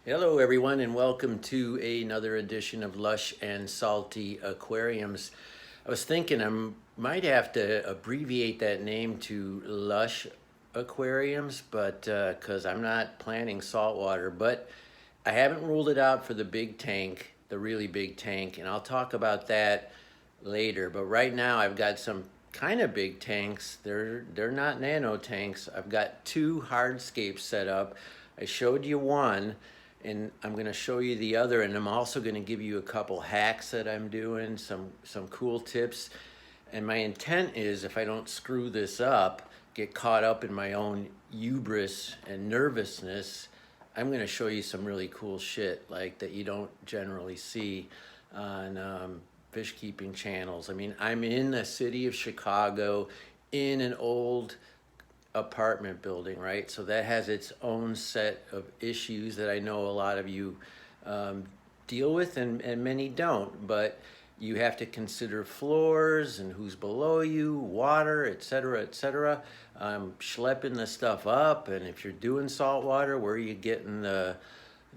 Hello everyone and welcome to another edition of Lush and Salty Aquariums. I was thinking I might have to abbreviate that name to Lush Aquariums, but because I'm not planning saltwater, but I haven't ruled it out for the big tank, the really big tank, and I'll talk about that later. But right now I've got some kind of big tanks. They're not nano tanks. I've got two hardscapes set up. I showed you one and I'm going to show you the other, and I'm also going to give you a couple hacks that I'm doing, some cool tips. And my intent is, if I don't screw this up, get caught up in my own hubris and nervousness, I'm going to show you some really cool shit like that you don't generally see on fish keeping channels. I mean, I'm in the city of Chicago in an old apartment building, right? So that has its own set of issues that I know a lot of you deal with, and many don't. But you have to consider floors and who's below you, water, etc., etc. Schlepping the stuff up, and if you're doing salt water, where are you getting the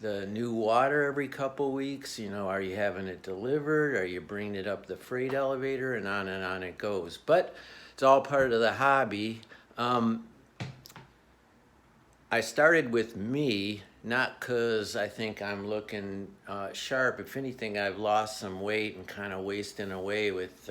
new water every couple weeks? You know, are you having it delivered? Are you bringing it up the freight elevator? And on it goes. But it's all part of the hobby. I started with me, not because I think I'm looking sharp. If anything, I've lost some weight and kind of wasting away with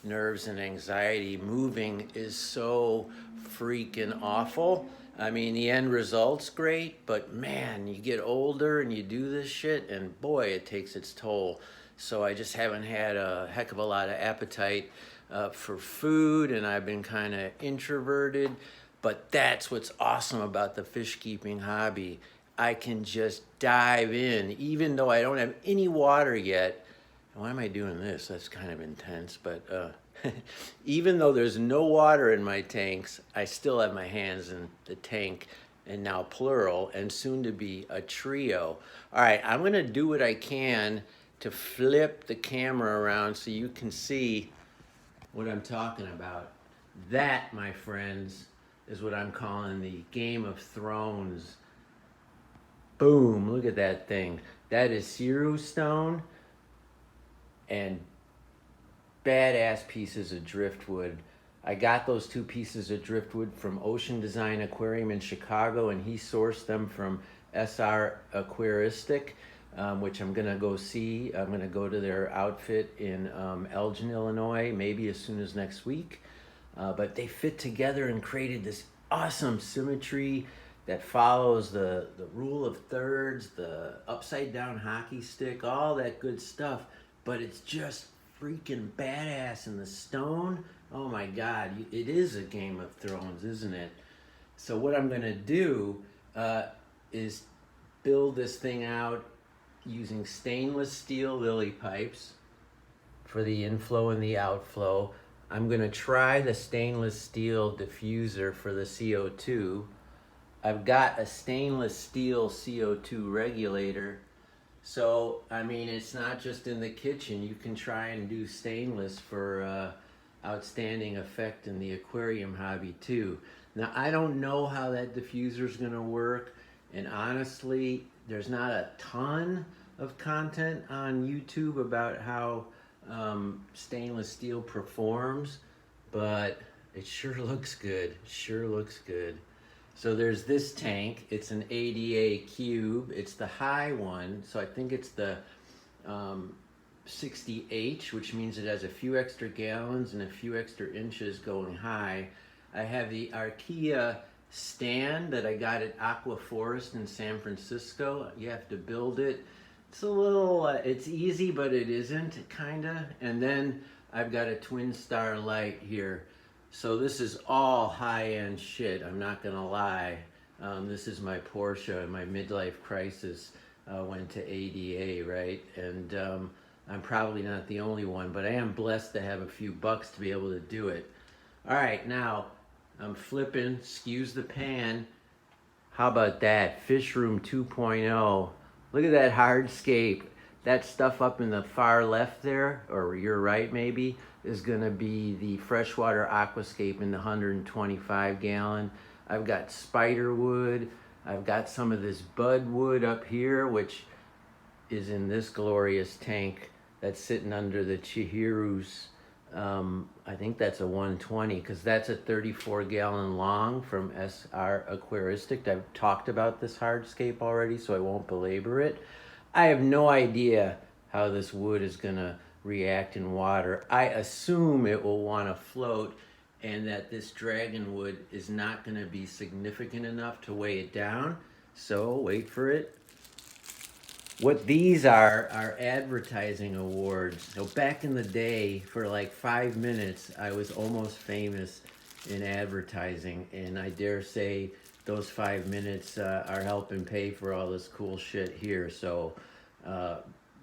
nerves and anxiety. Moving is so freaking awful. I mean, the end result's great, but man, you get older and you do this shit, and boy, it takes its toll. So I just haven't had a heck of a lot of appetite for food, and I've been kind of introverted. But that's what's awesome about the fish keeping hobby. I can just dive in, even though I don't have any water yet. Why am I doing this? That's kind of intense, but even though there's no water in my tanks, I still have my hands in the tank, and now plural, and soon to be a trio. All right, I'm gonna do what I can to flip the camera around so you can see what I'm talking about. That, my friends, is what I'm calling the Game of Thrones. Boom, look at that thing. That is Ceru stone and badass pieces of driftwood. I got those two pieces of driftwood from Ocean Design Aquarium in Chicago, and he sourced them from SR Aquaristic, which I'm gonna go see. I'm gonna go to their outfit in Elgin, Illinois, maybe as soon as next week. But they fit together and created this awesome symmetry that follows the rule of thirds, the upside down hockey stick, all that good stuff. But it's just freaking badass. And the stone, oh my God, it is a Game of Thrones, isn't it? So what I'm gonna do is build this thing out using stainless steel lily pipes for the inflow and the outflow. I'm gonna try the stainless steel diffuser for the CO2. I've got a stainless steel CO2 regulator. So, I mean, it's not just in the kitchen. You can try and do stainless for outstanding effect in the aquarium hobby too. Now, I don't know how that diffuser is gonna work. And honestly, there's not a ton of content on YouTube about how stainless steel performs, but it sure looks good. Sure looks good. So there's this tank. It's an ADA cube. It's the high one, so I think it's the 60H, which means it has a few extra gallons and a few extra inches going high. I have the Archaea stand that I got at Aqua Forest in San Francisco. You have to build it. It's a little, it's easy, but it isn't, kinda. And then I've got a Twin Star light here. So this is all high-end shit, I'm not gonna lie. This is my Porsche, my midlife crisis went to ADA, right? And I'm probably not the only one, but I am blessed to have a few bucks to be able to do it. All right, now I'm flipping, excuse the pan. How about that? Fish Room 2.0. Look at that hardscape. That stuff up in the far left there, or your right maybe, is gonna be the freshwater aquascape in the 125 gallon. I've got spider wood, I've got some of this bud wood up here, which is in this glorious tank that's sitting under the Chihiru's. I think that's a 120 because that's a 34-gallon long from SR Aquaristic. I've talked about this hardscape already, so I won't belabor it. I have no idea how this wood is gonna react in water. I assume it will want to float, and that this dragon wood is not going to be significant enough to weigh it down. So wait for it. What these are advertising awards. So back in the day, for like 5 minutes, I was almost famous in advertising, and I dare say those 5 minutes are helping pay for all this cool shit here. So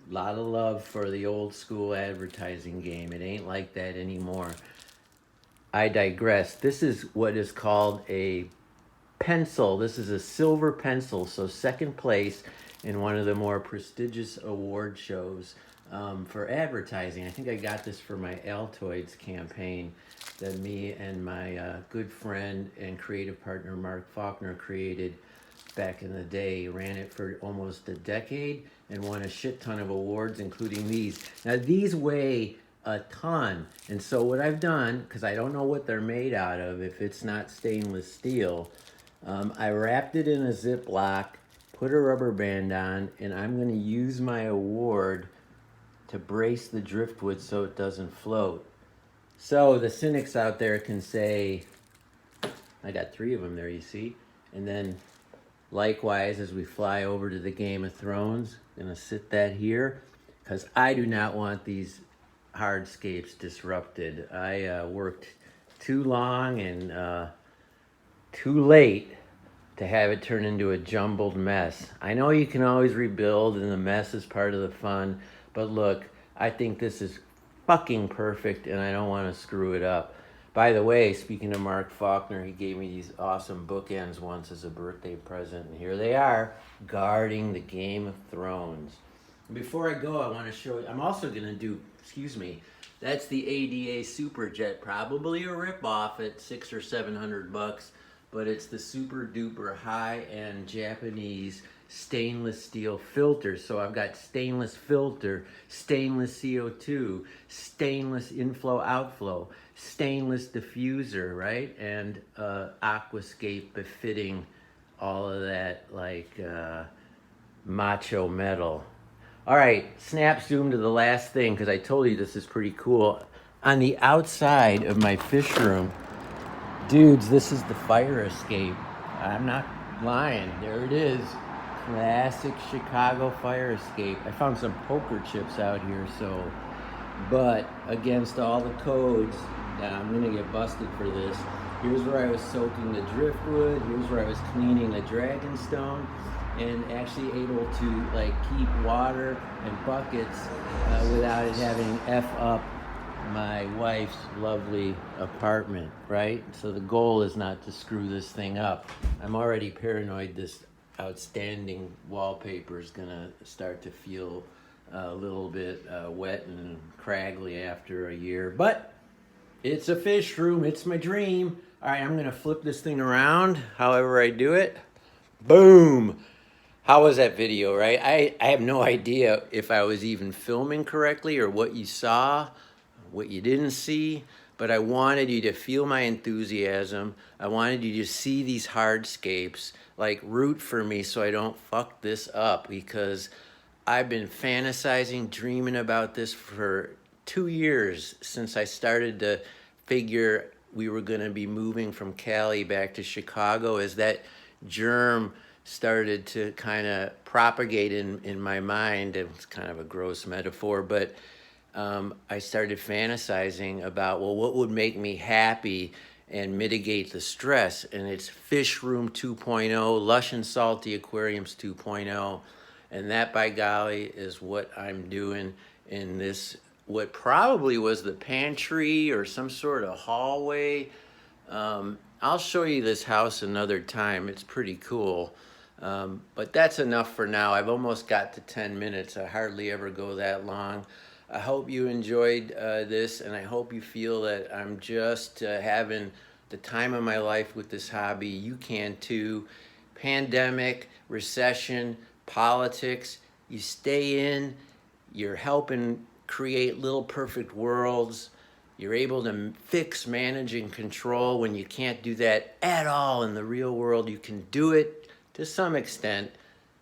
lot of love for the old school advertising game. It ain't like that anymore. I digress. This is what is called a pencil. This is a silver pencil, so second place in one of the more prestigious award shows for advertising. I think I got this for my Altoids campaign that me and my good friend and creative partner Mark Faulkner created back in the day. Ran it for almost a decade and won a shit ton of awards, including these. Now these weigh a ton, and so what I've done, because I don't know what they're made out of if it's not stainless steel, I wrapped it in a Ziploc, put a rubber band on, and I'm going to use my award to brace the driftwood so it doesn't float. So the cynics out there can say, I got 3 of them there, you see, and then likewise, as we fly over to the Game of Thrones, I'm gonna sit that here, because I do not want these hardscapes disrupted. I worked too long and too late to have it turn into a jumbled mess. I know you can always rebuild, and the mess is part of the fun, but look, I think this is fucking perfect, and I don't want to screw it up. By the way, speaking of Mark Faulkner, he gave me these awesome bookends once as a birthday present, and here they are, guarding the Game of Thrones. Before I go, I want to show you, I'm also going to do, excuse me, that's the ADA Superjet, probably a ripoff at $600 or $700, but it's the super duper high-end Japanese stainless steel filter. So I've got stainless filter, stainless CO2, stainless inflow outflow, stainless diffuser, right? And aquascape befitting all of that, like macho metal. All right, snap zoom to the last thing, because I told you this is pretty cool. On the outside of my fish room, dudes, this is the fire escape. I'm not lying, there it is. Classic Chicago fire escape. I found some poker chips out here, so, but against all the codes, I'm gonna get busted for this. Here's where I was soaking the driftwood, here's where I was cleaning the dragonstone, and actually able to like keep water and buckets without it having F up my wife's lovely apartment, right? So the goal is not to screw this thing up. I'm already paranoid this outstanding wallpaper is gonna start to feel a little bit wet and craggly after a year, but it's a fish room, it's my dream. All right, I'm gonna flip this thing around however I do it. Boom! How was that video, right? I have no idea if I was even filming correctly or what you saw, what you didn't see, but I wanted you to feel my enthusiasm. I wanted you to see these hardscapes, like root for me so I don't fuck this up, because I've been fantasizing, dreaming about this for 2 years since I started to figure we were gonna be moving from Cali back to Chicago. As that germ started to kind of propagate in my mind, it was kind of a gross metaphor, but I started fantasizing about, well, what would make me happy and mitigate the stress? And it's Fish Room 2.0, Lush and Salty Aquariums 2.0. And that, by golly, is what I'm doing in this, what probably was the pantry or some sort of hallway. I'll show you this house another time. It's pretty cool. But that's enough for now. I've almost got to 10 minutes. I hardly ever go that long. I hope you enjoyed this, and I hope you feel that I'm just having the time of my life with this hobby. You can too. pandemic, recession, politics. You stay in, you're helping create little perfect worlds. You're able to fix, manage, and control when you can't do that at all in the real world. You can do it to some extent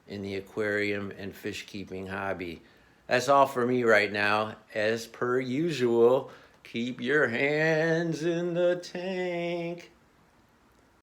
in the aquarium and fish keeping hobby. That's all for me right now. As per usual, keep your hands in the tank.